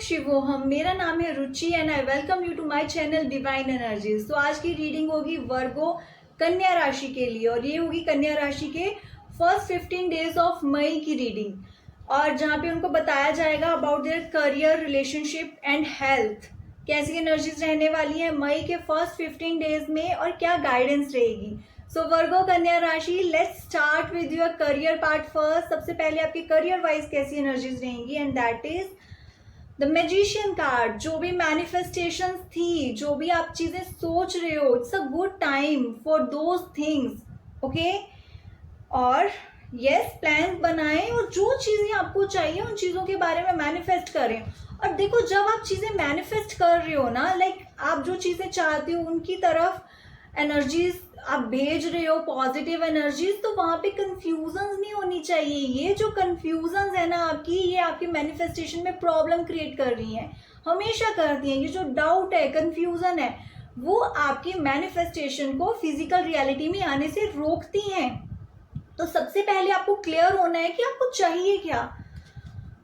शिवोहम। मेरा नाम है Ruchi and I welcome you to my channel divine energies. तो आज की रीडिंग होगी वर्गो कन्या राशि के लिए और ये होगी कन्या राशि के फर्स्ट 15 डेज ऑफ मई की रीडिंग, और जहाँ पे उनको बताया जाएगा about their career, relationship and health. कैसी एनर्जीज रहने वाली है मई के फर्स्ट 15 डेज में और क्या गाइडेंस रहेगी। सो वर्गो कन्या राशि, let's start with your career part first. सबसे पहले आपकी करियर वाइज कैसी एनर्जीज रहेंगी, and that is the magician card. जो भी मैनिफेस्टेशंस थी, जो भी आप चीजें सोच रहे हो, it's a good time for those things, okay. और यस, प्लान बनाएं और जो चीजें आपको चाहिए उन चीजों के बारे में मैनिफेस्ट करें। और देखो, जब आप चीजें मैनिफेस्ट कर रहे हो ना, लाइक आप जो चीजें चाहते हो उनकी तरफ एनर्जीज आप भेज रहे हो, पॉजिटिव एनर्जीज, तो वहां पे कंफ्यूजन नहीं होनी चाहिए। ये जो कंफ्यूजन है ना आपकी, ये आपके मैनिफेस्टेशन में प्रॉब्लम क्रिएट कर रही हैं, हमेशा करती हैं। ये जो डाउट है, कंफ्यूजन है, वो आपकी मैनिफेस्टेशन को फिजिकल रियलिटी में आने से रोकती हैं। तो सबसे पहले आपको क्लियर होना है कि आपको चाहिए क्या।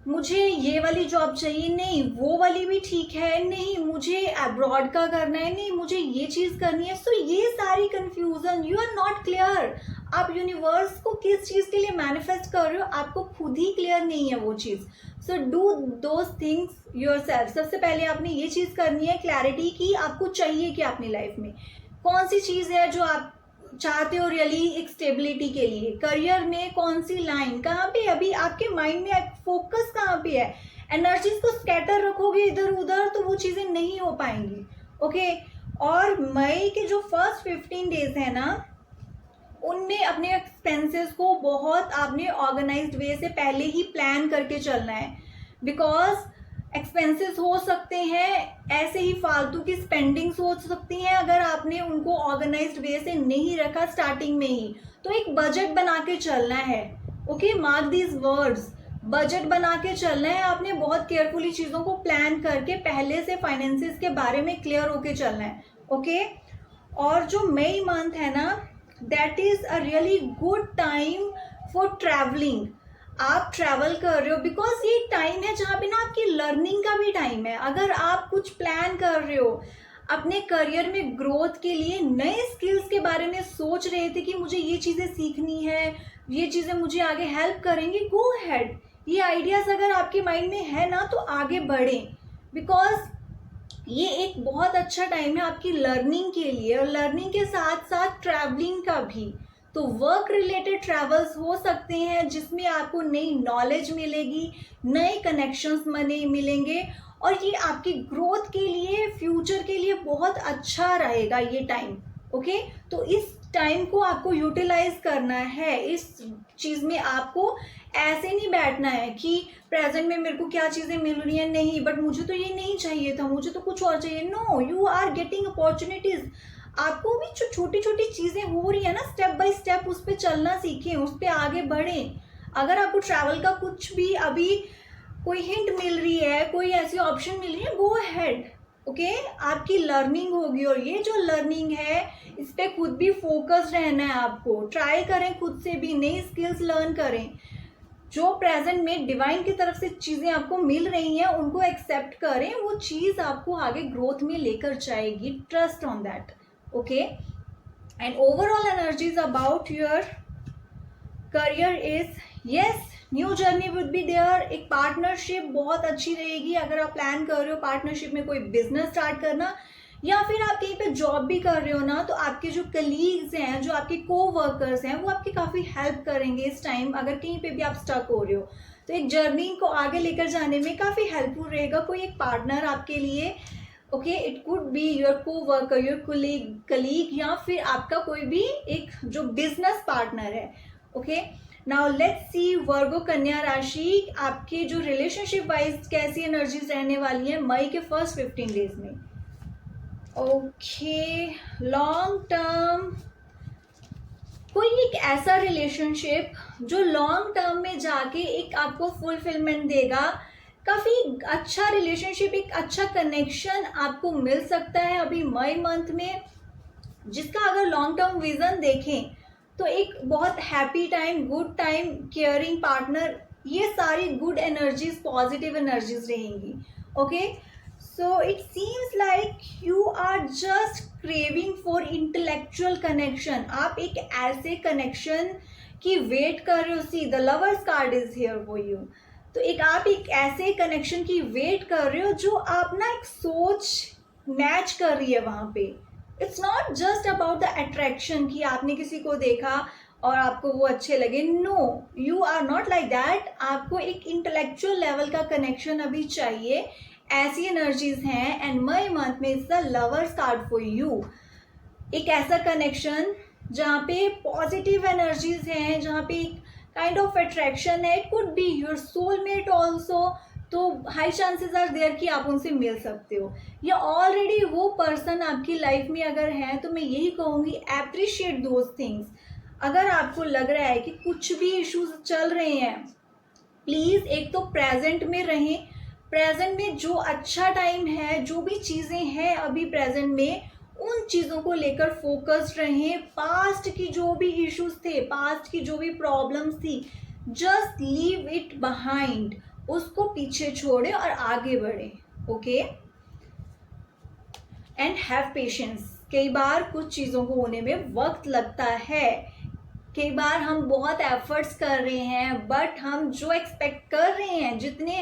मुझे ये वाली जॉब चाहिए, नहीं वो वाली भी ठीक है, नहीं मुझे अब्रॉड का करना है, नहीं मुझे ये चीज करनी है। सो ये सारी confusion, you are not clear. आप यूनिवर्स को किस चीज के लिए मैनिफेस्ट कर रहे हो, आपको खुद ही क्लियर नहीं है वो चीज। So do those things yourself. सबसे पहले आपने ये चीज करनी है, क्लैरिटी की आपको चाहिए क्या अपनी लाइफ में, कौन सी चीज है जो आप चाहते हो रियली एक स्टेबिलिटी के लिए। करियर में कौन सी लाइन, कहाँ पे अभी आपके माइंड में फोकस कहाँ पे है। एनर्जीज को स्कैटर रखोगे इधर उधर तो वो चीजें नहीं हो पाएंगी, ओके। और मई के जो फर्स्ट 15 डेज है ना, उनमें अपने एक्सपेंसेस को बहुत आपने ऑर्गेनाइज्ड वे से पहले ही प्लान करके चलना है। बिकॉज एक्सपेंसेस हो सकते हैं, ऐसे ही फालतू की स्पेंडिंग्स हो सकती हैं अगर आपने उनको ऑर्गेनाइज्ड वे से नहीं रखा स्टार्टिंग में ही। तो एक बजट बना के चलना है, okay, mark these words. Budget बना के चलना है आपने, बहुत केयरफुली चीज़ों को प्लान करके पहले से फाइनेंसिस के बारे में क्लियर होके चलना है, ओके। और जो मई मंथ है ना, that is a really good time for travelling. आप ट्रैवल कर रहे हो बिकॉज ये टाइम है जहाँ पे ना आपकी लर्निंग का भी टाइम है। अगर आप कुछ प्लान कर रहे हो अपने करियर में ग्रोथ के लिए, नए स्किल्स के बारे में सोच रहे थे कि मुझे ये चीज़ें सीखनी है, ये चीज़ें मुझे आगे हेल्प करेंगी, गो हैड। ये आइडियाज़ अगर आपके माइंड में है ना, तो आगे बढ़ें। बिकॉज ये एक बहुत अच्छा टाइम है आपकी लर्निंग के लिए, और लर्निंग के साथ साथ ट्रैवलिंग का भी। तो वर्क रिलेटेड ट्रैवल्स हो सकते हैं जिसमें आपको नई नॉलेज मिलेगी, नए कनेक्शंस मिलेंगे, और ये आपकी ग्रोथ के लिए, फ्यूचर के लिए बहुत अच्छा रहेगा ये टाइम, ओके। तो इस टाइम को आपको यूटिलाइज करना है। इस चीज़ में आपको ऐसे नहीं बैठना है कि प्रेजेंट में मेरे को क्या चीज़ें मिल रही हैं, नहीं बट मुझे तो ये नहीं चाहिए था, मुझे तो कुछ और चाहिए। No, you are getting opportunities. आपको भी जो छोटी छोटी चीज़ें हो रही है ना, स्टेप बाय स्टेप उस पर चलना सीखें, उस पर आगे बढ़ें। अगर आपको ट्रैवल का कुछ भी अभी कोई हिंट मिल रही है, कोई ऐसी ऑप्शन मिल रही है, गो अहेड, ओके। आपकी लर्निंग होगी, और ये जो लर्निंग है इस पर खुद भी फोकस रहना है आपको। ट्राई करें, खुद से भी नई स्किल्स लर्न करें। जो प्रेजेंट में डिवाइन की तरफ से चीज़ें आपको मिल रही हैं उनको एक्सेप्ट करें, वो चीज़ आपको आगे ग्रोथ में लेकर जाएगी। Trust on that, okay. And overall energies about your career is yes, new journey would be there. एक पार्टनरशिप बहुत अच्छी रहेगी अगर आप प्लान कर रहे हो पार्टनरशिप में कोई बिजनेस स्टार्ट करना, या फिर आप कहीं पे जॉब भी कर रहे हो ना, तो आपके जो कलीग्स हैं, जो आपके को वर्कर्स हैं, वो आपकी काफ़ी हेल्प करेंगे इस टाइम। अगर कहीं पे भी आप स्टक हो रहे हो तो एक जर्नी को आगे लेकर जाने में काफ़ी हेल्पफुल रहेगा कोई एक पार्टनर आपके लिए, okay. It could be your को वर्कर, योर कलीग, या फिर आपका कोई भी एक जो बिजनेस पार्टनर है, ओके। नाउ लेट्स सी वर्गो कन्या राशि, आपके जो रिलेशनशिप वाइज कैसी एनर्जीज रहने वाली है मई के फर्स्ट 15 डेज में, ओके। लॉन्ग टर्म, कोई एक ऐसा रिलेशनशिप जो लॉन्ग टर्म में जाके एक आपको फुलफिलमेंट देगा, काफ़ी अच्छा रिलेशनशिप, एक अच्छा कनेक्शन आपको मिल सकता है अभी मई मंथ में, जिसका अगर लॉन्ग टर्म विजन देखें तो एक बहुत happy time, good time, caring partner, ये सारी गुड एनर्जीज, पॉजिटिव एनर्जीज रहेंगी, Okay, so it seems like you are just craving for intellectual connection. आप एक ऐसे connection की वेट कर रहे हो. See the lovers card is here for you. तो आप एक ऐसे कनेक्शन की वेट कर रहे हो जो आप ना एक सोच मैच कर रही है वहां पे. It's not just about the attraction कि आपने किसी को देखा और आपको वो अच्छे लगे. No, you are not like that. आपको एक इंटेलेक्चुअल लेवल का कनेक्शन अभी चाहिए. ऐसी एनर्जीज हैं एंड मई मंथ में is the lovers card for you. एक ऐसा कनेक्शन जहाँ पे पॉजिटिव एनर्जीज हैं, जहाँ पे एक काइंड ऑफ अट्रैक्शन है. It could be your soulmate also. तो हाई चांसेस आर देयर कि आप उनसे मिल सकते हो, या ऑलरेडी वो पर्सन आपकी लाइफ में अगर है तो मैं यही कहूँगी एप्रिशिएट दोज थिंग्स. अगर आपको लग रहा है कि कुछ भी इश्यूज चल रहे हैं, प्लीज़ एक तो प्रेजेंट में रहें. प्रेजेंट में जो अच्छा टाइम है, जो भी चीज़ें हैं अभी प्रेजेंट में, उन चीज़ों को लेकर फोकस्ड रहें. पास्ट की जो भी इश्यूज थे, पास्ट की जो भी प्रॉब्लम्स थी, जस्ट लीव इट बिहाइंड. उसको पीछे छोड़े और आगे बढ़े. Okay, and have patience. कई बार कुछ चीज़ों को होने में वक्त लगता है. कई बार हम बहुत एफर्ट्स कर रहे हैं, बट हम जो एक्सपेक्ट कर रहे हैं, जितने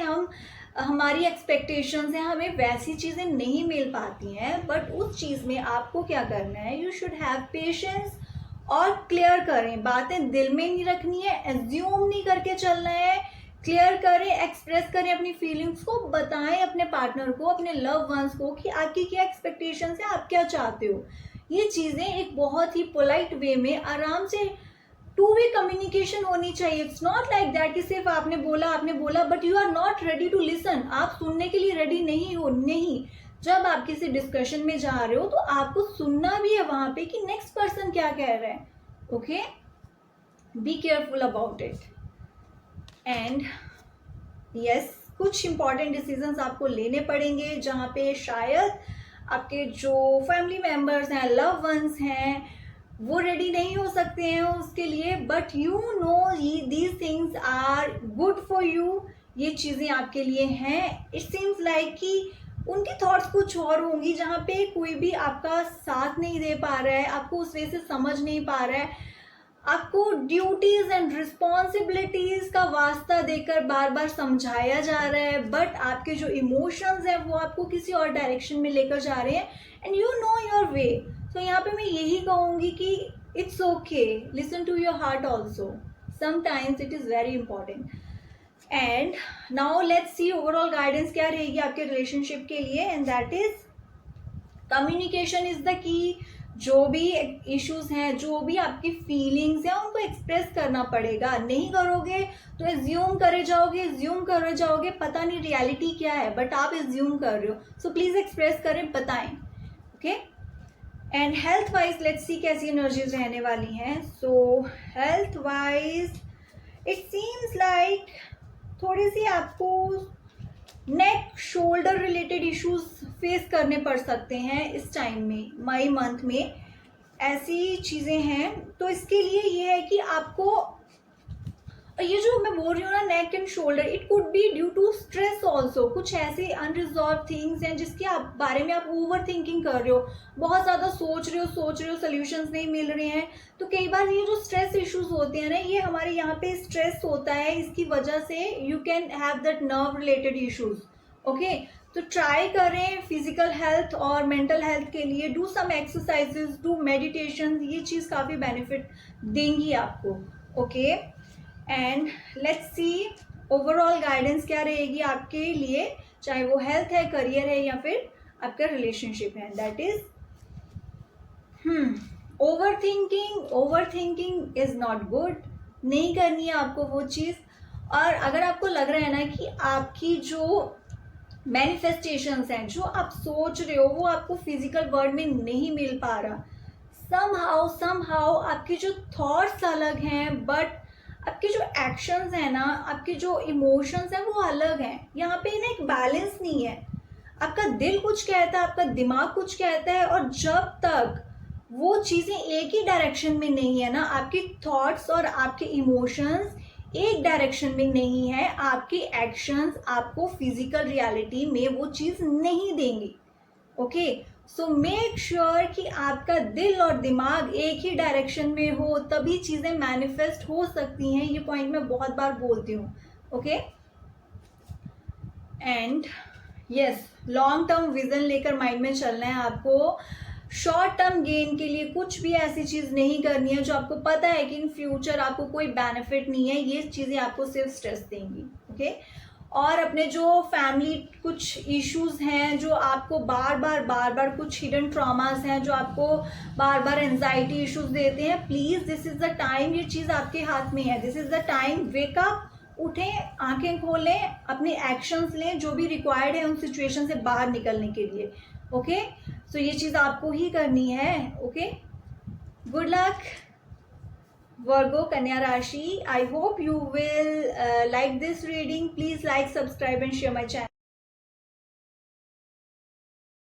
हमारी एक्सपेक्टेशंस हैं, हमें वैसी चीज़ें नहीं मिल पाती हैं. बट उस चीज़ में आपको क्या करना है, यू शुड हैव पेशेंस. और क्लियर करें, बातें दिल में नहीं रखनी है, एज्यूम नहीं करके चलना है. क्लियर करें, एक्सप्रेस करें अपनी फीलिंग्स को, बताएं अपने पार्टनर को, अपने लव वंस को कि आपकी क्या एक्सपेक्टेशंस है, आप क्या चाहते हो. ये चीज़ें एक बहुत ही पोलाइट वे में आराम से टू वे कम्युनिकेशन होनी चाहिए. इट्स नॉट लाइक दैट कि सिर्फ आपने बोला but you are not ready to listen. आप सुनने के लिए रेडी नहीं हो. नहीं, जब आप किसी डिस्कशन में जा रहे हो तो आपको सुनना भी है वहां पे कि नेक्स्ट पर्सन क्या कह रहा है. Okay, be careful about it. And yes, कुछ इंपॉर्टेंट डिसीजंस आपको लेने पड़ेंगे जहाँ पे शायद आपके जो फैमिली मेम्बर्स हैं, लव वंस हैं, वो रेडी नहीं हो सकते हैं उसके लिए. But you know these things are good for you. ये चीज़ें आपके लिए हैं. इट सीम्स लाइक कि उनकी थॉट्स कुछ और होंगी, जहाँ पे कोई भी आपका साथ नहीं दे पा रहा है, आपको उस वे से समझ नहीं पा रहा है. आपको ड्यूटीज एंड रिस्पॉन्सिबिलिटीज का वास्ता देकर बार बार समझाया जा रहा है, बट आपके जो इमोशंस हैं वो आपको किसी और डायरेक्शन में लेकर जा रहे हैं. And you know your way. तो यहाँ पे मैं यही कहूँगी कि it's okay, listen to your heart also. Sometimes it is very important. And now let's see overall guidance क्या रहेगी आपके रिलेशनशिप के लिए. And that is communication is the key. जो भी इश्यूज हैं, जो भी आपकी फीलिंग्स हैं, उनको एक्सप्रेस करना पड़ेगा. नहीं करोगे तो एज्यूम करे जाओगे, पता नहीं रियलिटी क्या है, बट आप एज्यूम कर रहे हो. सो प्लीज एक्सप्रेस करें, बताएं. Okay, and health wise let's see कैसी एनर्जीज रहने वाली हैं. सो health wise it seems like थोड़ी सी आपको नेक शोल्डर रिलेटेड इश्यूज फेस करने पड़ सकते हैं इस टाइम में. मई मंथ में ऐसी चीज़ें हैं. तो इसके लिए ये है कि आपको ये जो मैं बोल रही हूँ ना, neck and shoulder, it could be due to stress also. कुछ ऐसे अनरिजॉल्व थिंग्स हैं जिसके आप बारे में आप ओवर थिंकिंग कर रहे हो, बहुत ज़्यादा सोच रहे हो, सोल्यूशंस नहीं मिल रहे हैं. तो कई बार ये जो स्ट्रेस इश्यूज होते हैं ना, ये हमारे यहाँ पे स्ट्रेस होता है, इसकी वजह से you can have that nerve related issues. Okay, तो ट्राई करें फिजिकल हेल्थ और मेंटल हेल्थ के लिए, do some exercises, do meditation. ये चीज़ काफ़ी बेनिफिट देंगी आपको. Okay, and let's see overall guidance क्या रहेगी आपके लिए, चाहे वो हेल्थ है, करियर है, या फिर आपका रिलेशनशिप है. That is over thinking is not good. नहीं करनी है आपको वो चीज़. और अगर आपको लग रहा है ना कि आपकी जो मैनिफेस्टेशंस हैं, जो आप सोच रहे हो, वो आपको फिजिकल वर्ल्ड में नहीं मिल पा रहा, समहाउ आपके जो थॉट्स अलग हैं, बट आपके जो एक्शंस हैं ना, आपके जो इमोशंस हैं, वो अलग हैं. यहाँ पे ना एक बैलेंस नहीं है. आपका दिल कुछ कहता है, आपका दिमाग कुछ कहता है, और जब तक वो चीज़ें एक ही डायरेक्शन में नहीं है ना, आपके थॉट्स और आपके इमोशंस एक डायरेक्शन में नहीं है, आपके एक्शंस आपको फिजिकल रियलिटी में वो चीज़ नहीं देंगे। ओके, सो मेक श्योर कि आपका दिल और दिमाग एक ही डायरेक्शन में हो, तभी चीज़ें मैनिफेस्ट हो सकती हैं। ये पॉइंट मैं बहुत बार बोलती हूँ। Okay, and yes, long term vision लेकर माइंड में चलना है आपको। शॉर्ट टर्म गेन के लिए कुछ भी ऐसी चीज़ नहीं करनी है जो आपको पता है कि इन फ्यूचर आपको कोई बेनिफिट नहीं है। ये चीज़ें आपको सिर्फ स्ट्रेस देंगी। ओके, और अपने जो फैमिली कुछ इश्यूज हैं जो आपको बार बार कुछ हिडन ट्रॉमास हैं जो आपको बार बार एंजाइटी इश्यूज देते हैं, please this is the time, ये चीज़ आपके हाथ में है। This is the time, wake up, उठें, आंखें खोलें, अपने एक्शंस लें जो भी रिक्वायर्ड है उन सिचुएशन से बाहर निकलने के लिए। ओके, सो ये चीज़ आपको ही करनी है। Okay, good luck Virgo Kanya Rashi. I hope you will like this reading. Please like, subscribe and share my channel.